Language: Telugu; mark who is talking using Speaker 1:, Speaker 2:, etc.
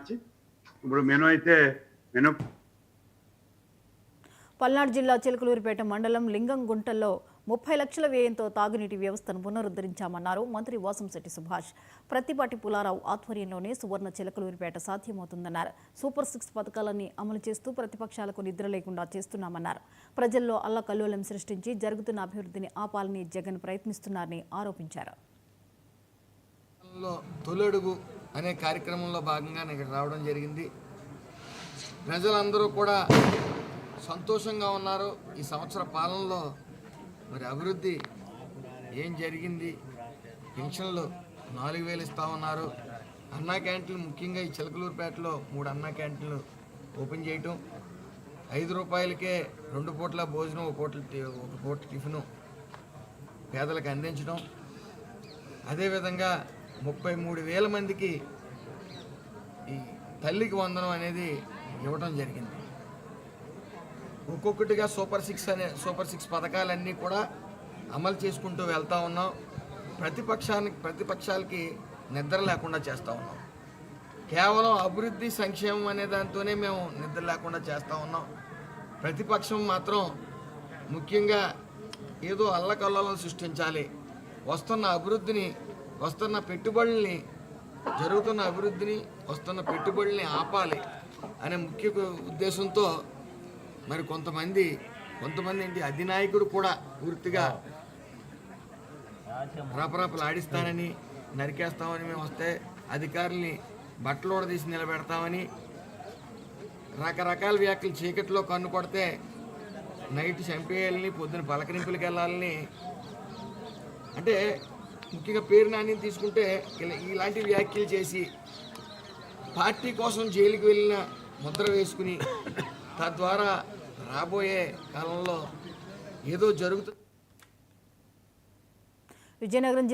Speaker 1: మార్చి ఇప్పుడు మెను
Speaker 2: పల్నాడు జిల్లా చిలకలూరిపేట మండలం లింగంగుంటల్లో 30 లక్షల వ్యయంతో తాగునీటి వ్యవస్థను పునరుద్ధరించామన్నారు మంత్రి వాసంశెట్టి సుభాష్. ప్రత్తిపాటి పుల్లారావు ఆధ్వర్యంలోనే సువర్ణ చిలకలూరిపేట సాధ్యమవుతుందన్నారు. సూపర్ 6 పథకాలన్నీ అమలు చేస్తూ ప్రతిపక్షాలకు నిద్ర లేకుండా చేస్తున్నామన్నారు. ప్రజల్లో అల్లకల్లోలం సృష్టించి జరుగుతున్న అభివృద్ధిని ఆపాలని జగన్ ప్రయత్నిస్తున్నారని ఆరోపించారు.
Speaker 3: తొలడుగు అనే కార్యక్రమంలో భాగంగా ఇక్కడ రావడం జరిగింది. ప్రజలందరూ కూడా సంతోషంగా ఉన్నారు. ఈ సంవత్సర పాలనలో మరి అభివృద్ధి ఏం జరిగింది, పెన్షన్లు 4000 ఇస్తా ఉన్నారు. అన్నా క్యాంటీన్లు ముఖ్యంగా ఈ చిలకలూరుపేటలో 3 అన్నా క్యాంటీన్లు ఓపెన్ చేయటం, 5 రూపాయలకే 2 పూట్ల భోజనం, 1 పూట టిఫిను పేదలకు అందించడం, అదేవిధంగా 33,000 మందికి ఈ తల్లికి వందనం అనేది ఇవ్వడం జరిగింది. ఒక్కొక్కటిగా సూపర్ 6 పథకాలన్నీ కూడా అమలు చేసుకుంటూ వెళ్తూ ఉన్నాం. ప్రతిపక్షాలకి నిద్ర లేకుండా చేస్తూ ఉన్నాం. కేవలం అభివృద్ధి సంక్షేమం అనే దాంతోనే మేము నిద్ర లేకుండా చేస్తూ ఉన్నాం. ప్రతిపక్షం మాత్రం ముఖ్యంగా ఏదో అల్లకల్లోలం సృష్టించాలి, వస్తున్న అభివృద్ధిని, వస్తున్న పెట్టుబడుల్ని, జరుగుతున్న అభివృద్ధిని, వస్తున్న పెట్టుబడుల్ని ఆపాలి అనే ముఖ్య ఉద్దేశంతో మరి కొంతమంది ఏంటి అధినాయకుడు కూడా పూర్తిగా రపరపలు ఆడిస్తానని, నరికేస్తామని, మేము వస్తే అధికారుల్ని బట్టలోడ తీసి నిలబెడతామని రకరకాల వ్యాఖ్యలు, చీకట్లో కన్ను కొడితే నైట్ చంపేయాలని, పొద్దున పలకరింపులకు వెళ్ళాలని, అంటే ముఖ్యంగా పేరు నాణ్యం తీసుకుంటే ఇలాంటి వ్యాఖ్యలు చేసి పార్టీ కోసం జైలుకి వెళ్ళిన ముద్ర వేసుకుని తద్వారా రాబోయే కాలంలో ఏదో జరుగుతుంది.
Speaker 2: విజయనగరం